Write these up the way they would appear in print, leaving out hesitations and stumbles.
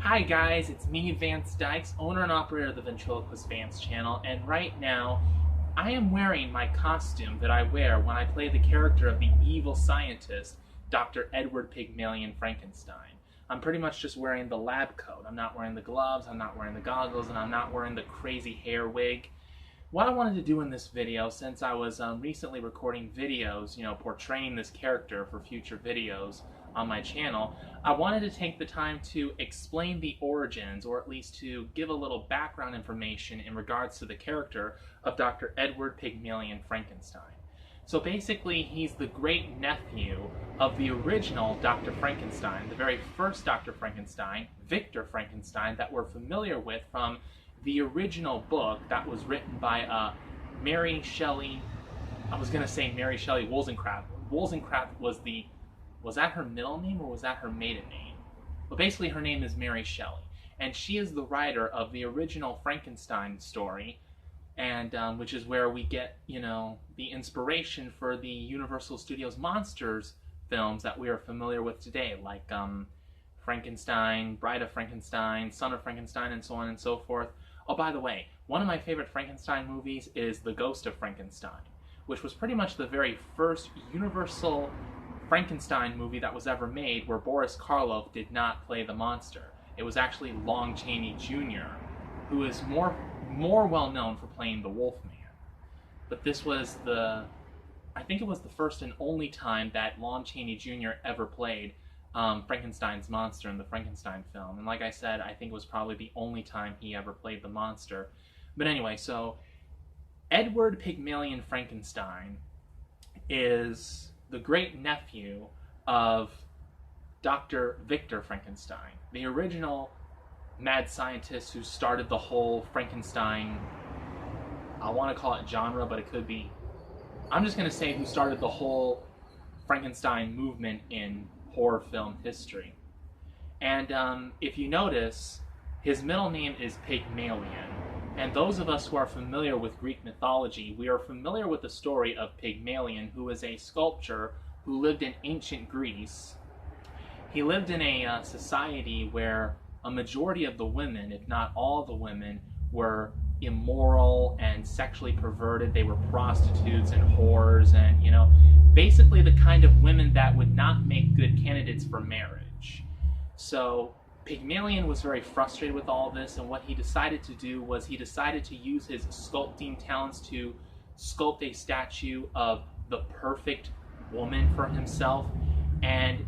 Hi guys, it's me, Vance Dykes, owner and operator of the Ventriloquist Vance channel, and right now I am wearing my costume that I wear when I play the character of the evil scientist, Dr. Edward Pygmalion Frankenstein. I'm pretty much just wearing the lab coat. I'm not wearing the gloves, I'm not wearing the goggles, and I'm not wearing the crazy hair wig. What I wanted to do in this video, since I was recently recording videos, portraying this character for future videos on my channel, I wanted to take the time to explain the origins, or at least to give a little background information in regards to the character of Dr. Edward Pygmalion Frankenstein. So basically, he's the great nephew of the original Dr. Frankenstein, the very first Dr. Frankenstein, Victor Frankenstein, that we're familiar with from the original book that was written by Mary Shelley. I was going to say Mary Shelley Wollstonecraft. Wollstonecraft was that her middle name or was that her maiden name? But basically her name is Mary Shelley, and she is the writer of the original Frankenstein story, and which is where we get, the inspiration for the Universal Studios monsters films that we are familiar with today, like Frankenstein, Bride of Frankenstein, Son of Frankenstein, and so on and so forth. Oh, by the way, one of my favorite Frankenstein movies is The Ghost of Frankenstein, which was pretty much the very first Universal Frankenstein movie that was ever made where Boris Karloff did not play the monster. It was actually Lon Chaney Jr., who is more well known for playing the Wolfman. But this was I think it was the first and only time that Lon Chaney Jr. ever played Frankenstein's monster in the Frankenstein film. And like I said, I think it was probably the only time he ever played the monster. But anyway, so Edward Pygmalion Frankenstein is the great nephew of Dr. Victor Frankenstein, the original mad scientist who started the whole Frankenstein, I want to call it genre, but it could be, I'm just going to say who started the whole Frankenstein movement in horror film history. And if you notice, his middle name is Pygmalion. And those of us who are familiar with Greek mythology, we are familiar with the story of Pygmalion, who was a sculptor who lived in ancient Greece. He lived in a society where a majority of the women, if not all the women, were immoral and sexually perverted. They were prostitutes and whores and, basically the kind of women that would not make good candidates for marriage. So Pygmalion was very frustrated with all this, and what he decided to do was he decided to use his sculpting talents to sculpt a statue of the perfect woman for himself. And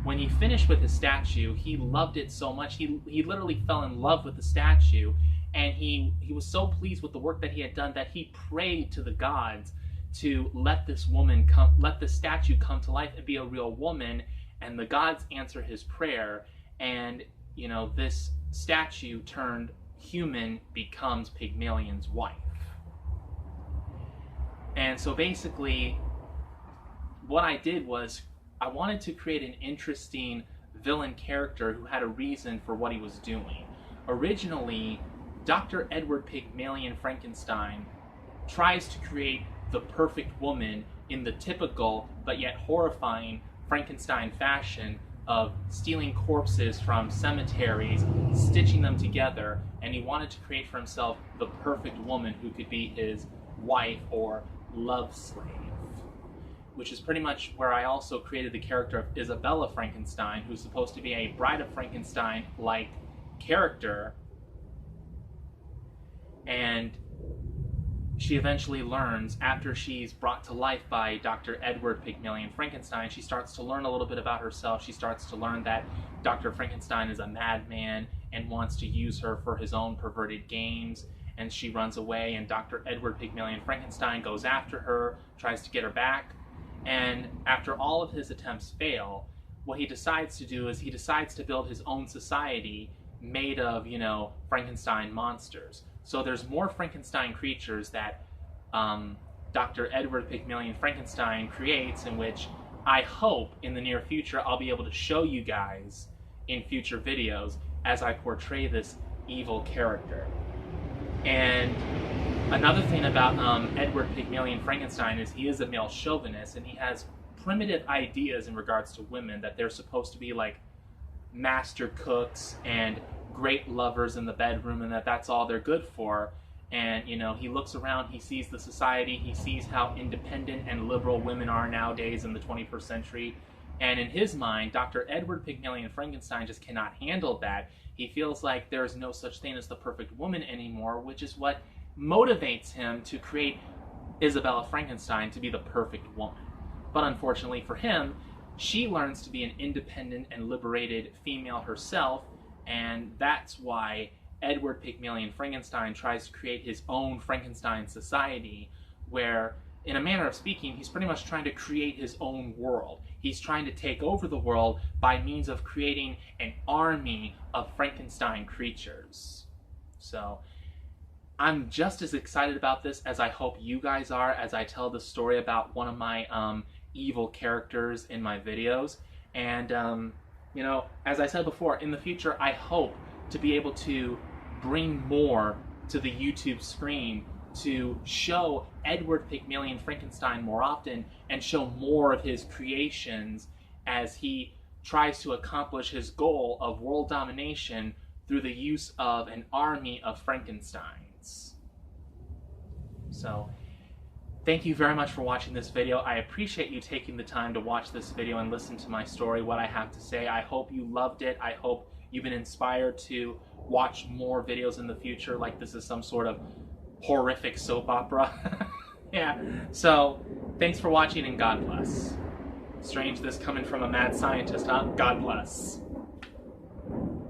when he finished with his statue, he loved it so much, he literally fell in love with the statue, and he was so pleased with the work that he had done that he prayed to the gods to let this statue come to life and be a real woman. And the gods answered his prayer, and this statue turned human, becomes Pygmalion's wife. And so basically what I did was I wanted to create an interesting villain character who had a reason for what he was doing. Originally, Dr. Edward Pygmalion Frankenstein tries to create the perfect woman in the typical but yet horrifying Frankenstein fashion of stealing corpses from cemeteries, stitching them together, and he wanted to create for himself the perfect woman who could be his wife or love slave. Which is pretty much where I also created the character of Isabella Frankenstein, who's supposed to be a Bride of Frankenstein-like character, and she eventually learns, after she's brought to life by Dr. Edward Pygmalion Frankenstein, she starts to learn a little bit about herself. She starts to learn that Dr. Frankenstein is a madman and wants to use her for his own perverted games, and she runs away, and Dr. Edward Pygmalion Frankenstein goes after her, tries to get her back, and after all of his attempts fail, what he decides to do is he decides to build his own society made of, Frankenstein monsters. So there's more Frankenstein creatures that Dr. Edward Pygmalion Frankenstein creates, in which I hope in the near future I'll be able to show you guys in future videos as I portray this evil character. And another thing about Edward Pygmalion Frankenstein is he is a male chauvinist, and he has primitive ideas in regards to women, that they're supposed to be like master cooks and great lovers in the bedroom and that that's all they're good for. And, you know, he looks around, he sees the society, he sees how independent and liberal women are nowadays in the 21st century. And in his mind, Dr. Edward Pygmalion Frankenstein just cannot handle that. He feels like there's no such thing as the perfect woman anymore, which is what motivates him to create Isabella Frankenstein to be the perfect woman. But unfortunately for him, she learns to be an independent and liberated female herself, and that's why Edward Pygmalion Frankenstein tries to create his own Frankenstein society, where, in a manner of speaking, he's pretty much trying to create his own world. He's trying to take over the world by means of creating an army of Frankenstein creatures. So, I'm just as excited about this as I hope you guys are as I tell the story about one of my evil characters in my videos. And, you know, as I said before, in the future, I hope to be able to bring more to the YouTube screen to show Edward Pygmalion Frankenstein more often and show more of his creations as he tries to accomplish his goal of world domination through the use of an army of Frankensteins. So, thank you very much for watching this video. I appreciate you taking the time to watch this video and listen to my story, what I have to say. I hope you loved it. I hope you've been inspired to watch more videos in the future, like this is some sort of horrific soap opera. Yeah, so thanks for watching and God bless. Strange this coming from a mad scientist, huh? God bless.